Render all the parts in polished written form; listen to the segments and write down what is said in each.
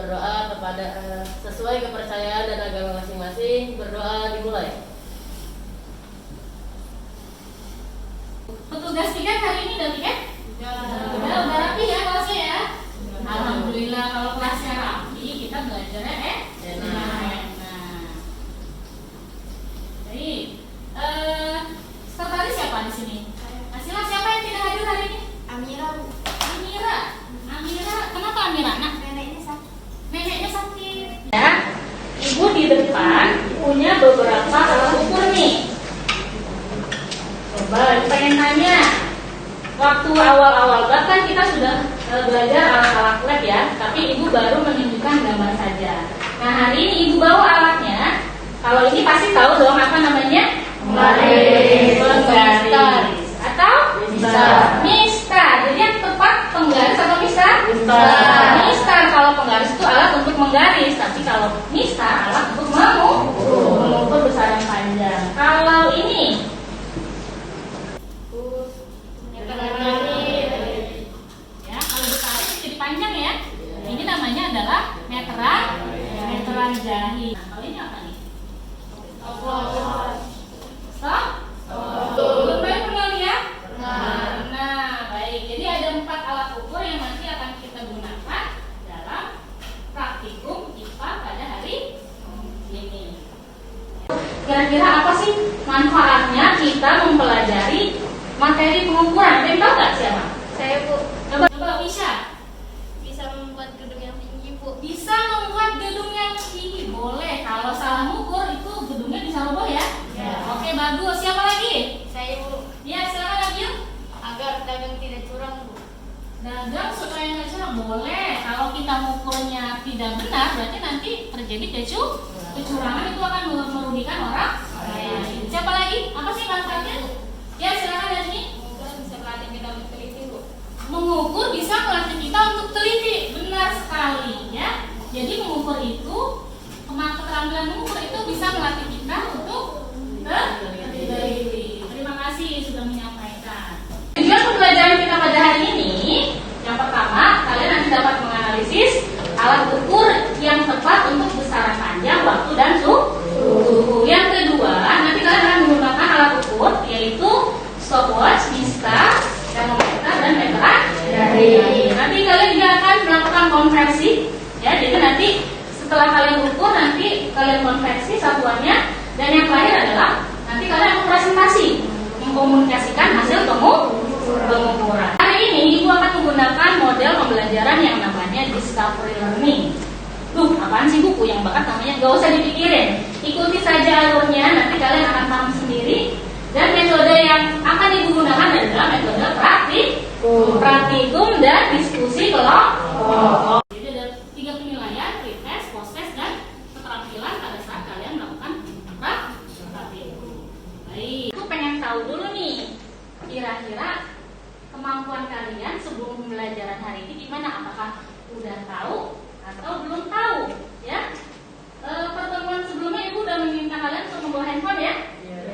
berdoa kepada sesuai kepercayaan dan agama masing-masing. Berdoa dimulai. Petugas tiket hari ini udah tiket? Udah rapi ya kelasnya ya? Alhamdulillah kalau kelasnya rapi kita belajarnya enak. Baik, sekretaris siapa di sini? Asila siapa yang tidak hadir hari ini? Amira, Bu. Amira, kenapa Amira? Nah, neneknya sakit. Ya, ibu di depan punya beberapa alat ukur nih. Coba ibu pengen tanya. Waktu awal-awal kan kita sudah belajar alat-alat lab ya, tapi ibu baru menunjukkan gambar saja. Nah hari ini ibu bawa alatnya. Kalau ini pasti tahu dong apa namanya? Penggaris atau mistar. Jadi yang tepat penggaris atau mistar? Mistar. Kalau penggaris itu alat untuk menggaris, tapi kalau mistar alat untuk mengukur besaran panjang. Kalau ini ya, kalau ditarik jadi panjang ya. Ini namanya adalah meteran jahit. Nah, kalau ini apa nih? Stop. Belum pernah lihat? Nah, baik. Jadi ada 4 alat ukur yang nanti akan kita gunakan dalam praktikum IPA pada hari ini. Kira-kira apa sih manfaatnya kita mempelajari materi pengukuran? Ada yang tahu nggak siapa? Saya, Bu. Coba bisa. Bisa membuat gedung yang tinggi, Bu. Bisa membuat gedung yang tinggi. Boleh. Kalau salah mengukur itu gedungnya bisa roboh ya. Oke, bagus. Siapa lagi? Saya, Bu. Ya, silakan lagi yuk. Agar dagang tidak curang, Bu. Dagang supaya nggak curang boleh. Kalau kita mengukurnya tidak benar, berarti nanti terjadi kecurangan, itu akan merugikan orang lain. Siapa lagi? Apa sih manfaatnya? Ya, silakan dari sini. Bisa melatih kita untuk teliti, Bu. Mengukur bisa melatih kita untuk teliti. Benar sekali ya. Jadi mengukur itu, keterampilan mengukur itu bisa melatih kita untuk teliti. Terima kasih sudah menyampaikan. Tujuan pembelajaran kita pada hari ini, yang pertama, kalian nanti dapat menganalisis alat ukur yang tepat untuk besaran panjang, waktu, dan suhu. Yang kedua, nanti kalian akan menggunakan alat ukur yaitu stopwatch, mistar, termometer, dan meteran jahit. Nanti kalian juga akan melakukan konversi ya. Jadi nanti setelah kalian ukur, nanti kalian konversi satuannya, dan yang terakhir adalah nanti kalian akan presentasi mengkomunikasikan hasil pengukuran. Hari ini ibu akan menggunakan model pembelajaran yang namanya discovery learning. Apaan sih buku yang bakat namanya? Gak usah dipikirin, ikuti saja alurnya, nanti kalian akan paham sendiri. Dan metode yang akan ibu gunakan adalah metode praktikum dan diskusi kelompok. Jadi ada 3 penilaian: pretest, posttest, dan keterampilan pada saat kalian melakukan praktikum. Baik, aku pengen tahu dulu nih, kira-kira kemampuan kalian sebelum pembelajaran hari ini gimana? Apakah udah tahu atau belum tahu? Ya, pertemuan sebelumnya ibu udah meminta kalian untuk membawa handphone ya.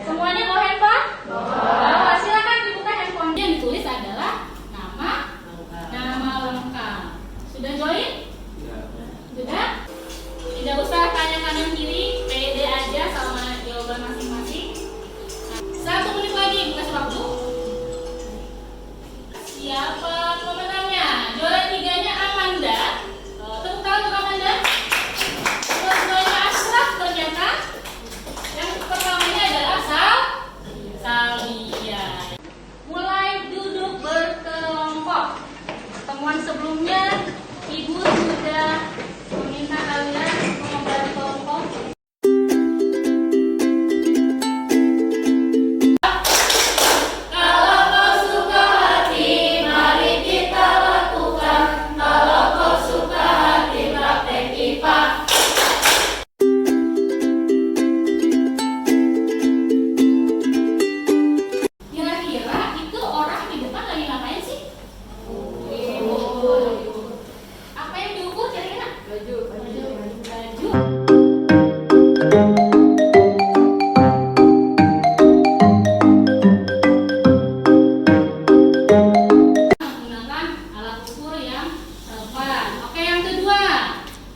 Semuanya bawa handphone? Bawa. Silakan dibuka handphone. Yang ditulis adalah nama lengkap. Sudah join?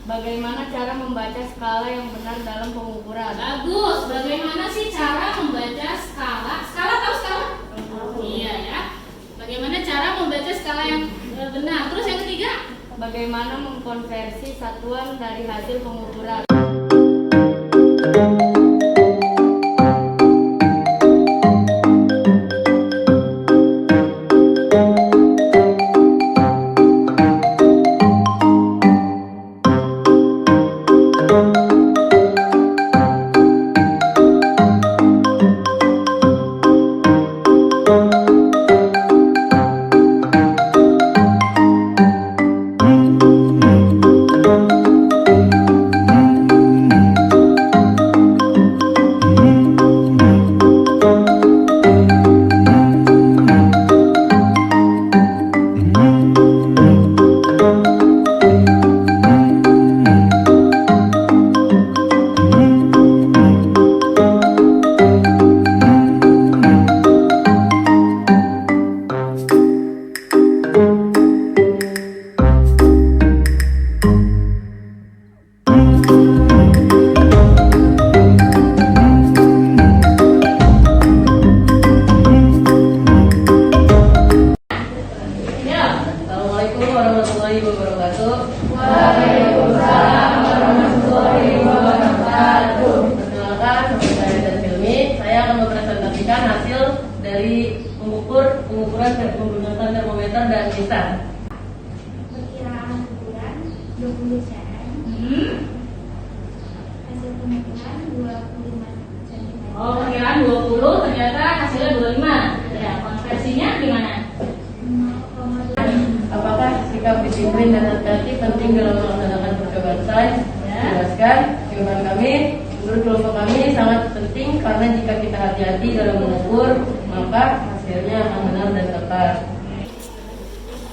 Bagaimana cara membaca skala yang benar dalam pengukuran? Bagus. Bagaimana sih cara membaca skala? Skala tahu skala? Iya ya. Bagaimana cara membaca skala yang benar? Terus yang ketiga? Bagaimana mengkonversi satuan dari hasil pengukuran? Assalamualaikum warahmatullahi wabarakatuh. Waalaikumsalam warahmatullahi wabarakatuh. Perkenalkan, nama saya Dan Filmi. Saya akan mempresentasikan hasil dari pengukuran menggunakan termometer dan mixer. Perkiraan ukuran 20 cm. Hasil pengukuran 25 cm. Oh, perkiraan 20, ternyata hasilnya 25. Ya, konversinya gimana? 0,2. Apakah sikap disiplin dan hati-hati penting dalam melaksanakan percobaan sains? Jelaskan. Jawaban kami, menurut kelompok kami sangat penting karena jika kita hati-hati dalam mengukur, maka hasilnya akan benar dan tepat.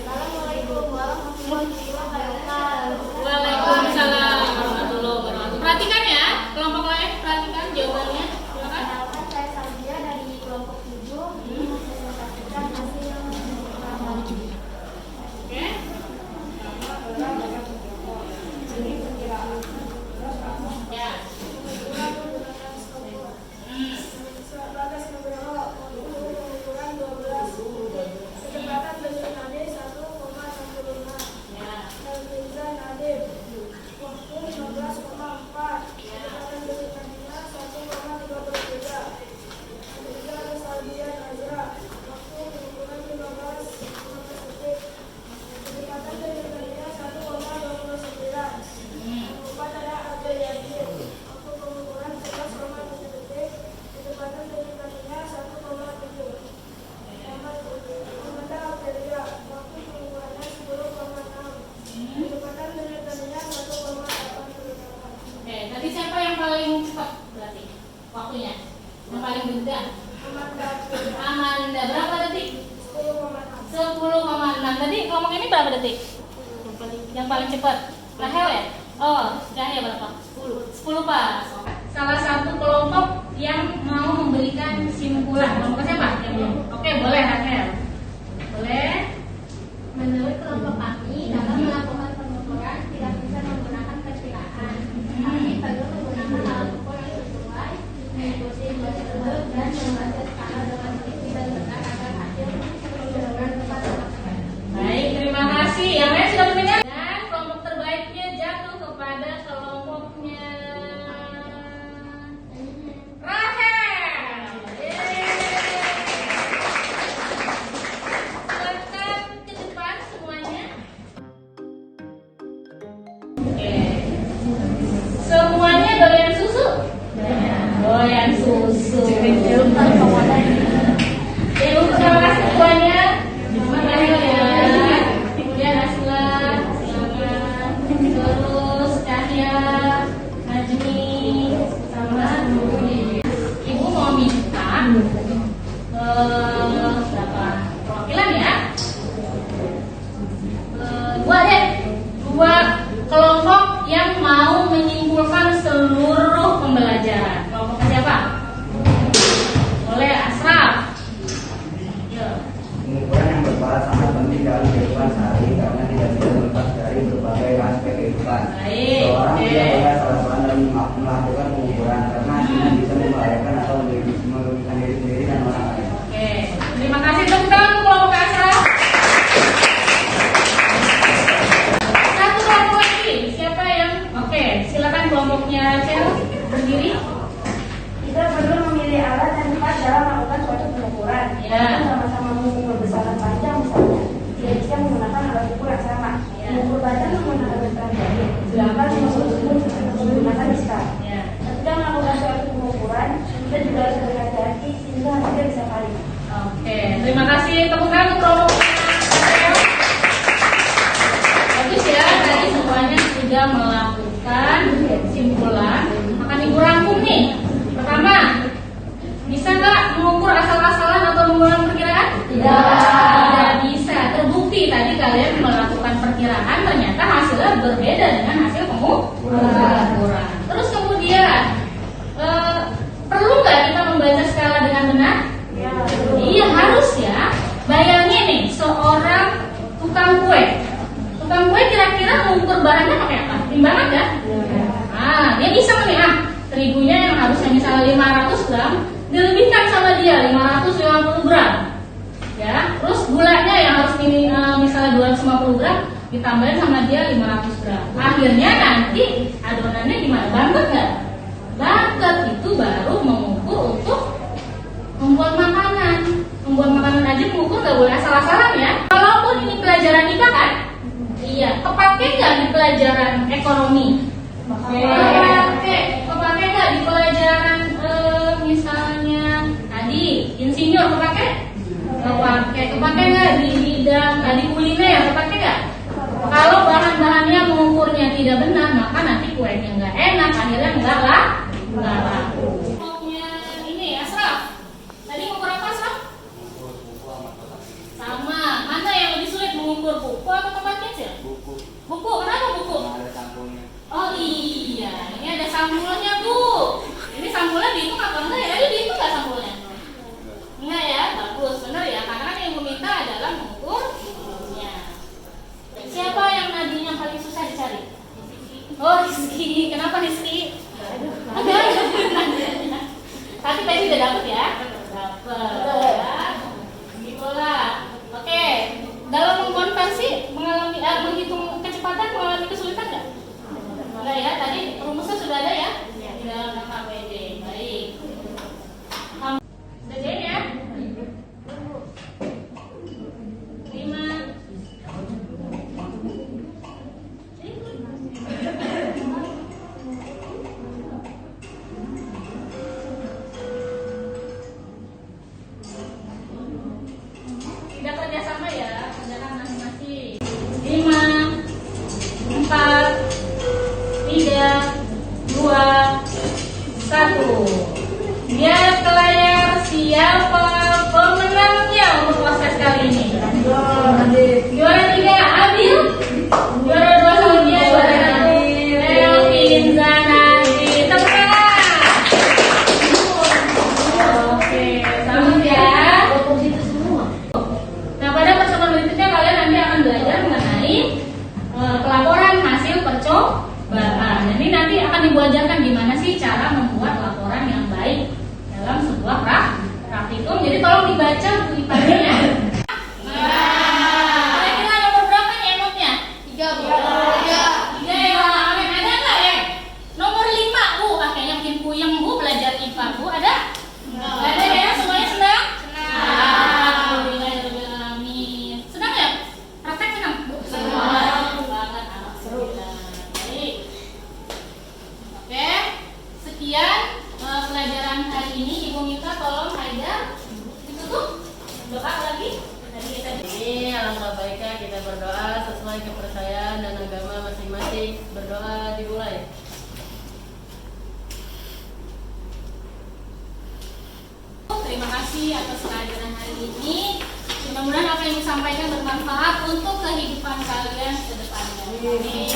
Assalamualaikum warahmatullahi wabarakatuh. Waalaikumsalam warahmatullahi wabarakatuh. Perhatikan ya, kelompok lain perhatikan jawabannya. Silakan. Kenalkan, saya Salvia dari kelompok 7. Ini mempresentasikan hasil pengukuran. Oke. Ya. Kecepatan besi nade 1,65. Nilai nade waktu 15,4. Kecepatan besi nadinya 1,33. Nilai ada Salvia Nazra waktu pengukuran 15 detik. Kecepatan besi nadinya 1,29. Keempat ada Abdul Yadir waktu pengukuran 11,7 detik. Kecepatan besi nadinya 1,7. Amanda Aurelia waktu pengukurannya 10,6. Kecepatan penelitiannya 1,88. Oke, tadi siapa yang paling cepat berarti waktunya? Yang paling gede? Amanda Aurelia Amanda, berapa detik? 10,6. 10,6. Tadi kelompok ini berapa detik? Yang paling cepat? Rahel ya? Oh, Cahaya berapa? 10 pas. Salah satu kelompok yang mau memberikan kesimpulan. Kelompok siapa? Yang belum. Oke, boleh Rahel. Boleh. Menurut kelompok kami, dalam melakukan pengukuran tidak bisa menggunakan perkiraan, tapi perlu menggunakan alat ukur yang sesuai, mengikuti prosedur dan membaca skala dengan teliti dan benar agar hasil pengukuran tepat. Baik, terima kasih. Yang lain sudah mendengar. Dan kelompok terbaiknya jatuh kepada kelompoknya Rahel. Silakan ke depan semuanya. Oke. Semuanya doyan susu? Doyan susu. Ibu, terima kasih semuanya. Terima kasih ya. Kemudian Asla, silakan. Terus Cahya, Najmi, sama Ibu mau minta berapa perwakilan ya? Dua kelompok yang mau menyimpulkan seluruh pembelajaran. Kelompok siapa? Boleh Asraf. Baik. Seorang Oke. tidak boleh salah-salah dalam melakukan pengukuran karena hasilnya bisa membahayakan atau merugikan diri sendiri dan orang lain. Oke. Terima kasih tepuk tangan untuk kelompok Ashraf. Satu kelompok lagi. Siapa yang? Oke, silakan kelompoknya Cel berdiri. Kita perlu memilih alat dan tempat dalam melakukan suatu pengukuran. Ya. Kita sama-sama mengukur besaran panjang misalnya. Tidak bisa menggunakan alat ukur yang sama. Ya. Mengukur badan menggunakan besaran jari. Sedangkan mengukur sumur menggunakan diskal. Ya. Ketika melakukan suatu pengukuran, kita juga harus berhati-hati sehingga hasilnya bisa valid. Oke, terima kasih. Tepuk tangan untuk kelompoknya. Bagus ya, tadi semuanya sudah melakukan kesimpulan. Akan ibu rangkum nih. Pertama, bisa nggak mengukur asal-asalan atau menggunakan perkiraan? Tidak bisa. Terbukti tadi kalian melakukan perkiraan, ternyata hasilnya berbeda dengan hasil pengukuran. Terus kemudian, perlu nggak kita membaca skala dengan benar? Iya harus ya. Bayangin nih seorang tukang kue. Tukang kue kira-kira mengukur barangnya pakai apa? Timbangan kan? Dia bisa nih terigunya yang harusnya misalnya 500 gram dilebihkan sama dia 550 gram. Ya, terus gulanya yang harus ini misalnya 250 gram ditambahin sama dia 500 gram. Akhirnya nanti adonannya gimana? Banget nggak? Banget. Itu baru mengukur untuk membuat makanan. Membuat makanan aja mengukur nggak boleh asal-asalan ya. Walaupun ini pelajaran IPA kan? Iya. Kepake nggak di pelajaran ekonomi? Kepake nggak di pelajaran misalnya tadi insinyur kepake? Kepake nggak di bidang tadi kuliner? Kepake nggak? Kalau bahan-bahannya mengukurnya tidak benar, maka nanti kuenya nggak enak, akhirnya nggak laku. Ini Ashraf. Tadi mengukur apa Ashraf? Sama. Mana yang lebih sulit mengukur, buku atau tempat kecil? Buku. Kenapa buku? Oh iya, ini ada sampulnya Bu. Ini sampulnya dihitung apa enggak ya? Tadi dihitung nggak sampulnya? Enggak ya, bagus, benar ya. Karena kan yang meminta adalah mengukurnya. Siapa yang nadinya paling susah dicari? Oh Rizky, kenapa Rizky? Tapi tadi udah dapet ya? Dapet ya. Gitulah. Oke, dalam mengkonversi menghitung kecepatan mengalami kesulitan nggak? Enggak ya, tadi rumusnya sudah ada ya? Di dalam KPD. Baik. Sudah jadi ya? 5. Tidak kerjasama ya, kerjakan masing-masing. 5, 4, 3, 2, 1. Lihat ke layar siapa pemenangnya untuk proses kali ini. Juara 3 Abil, juara 2 Saudia, juara 1 Melvin Zanadi. Tepuk tangan. Oke, selamat ya. Nah, pada pertemuan berikutnya kalian nanti akan belajar mengenai pelaporan hasil percobaan. Jadi nanti akan diajarkan gimana sih cara membuat laporan yang baik dalam sebuah praktikum. Jadi tolong dibaca buku IPA-nya. Kira-kira nomor berapa nih emotnya? 3 Bu. 3 ya. Ada nggak ya? Nomor 5 Bu. Kayaknya mungkin puyeng Bu belajar IPA Bu. Ada? Ada ya? Semuanya senang? Alhamdulillahirobbilalamin. Senang ya? Praktek senang? Senang banget. Alhamdulillah. Baik. Oke. Sekian pelajaran hari ini. Ibu minta tolong Haidar ditutup doa lagi. Tadi kita Ini alangkah baiknya kita berdoa sesuai kepercayaan dan agama masing-masing. Berdoa dimulai. Terima kasih atas kehadiran hari ini. Mudah-mudahan apa yang disampaikan bermanfaat untuk kehidupan kalian ke depannya. Amin.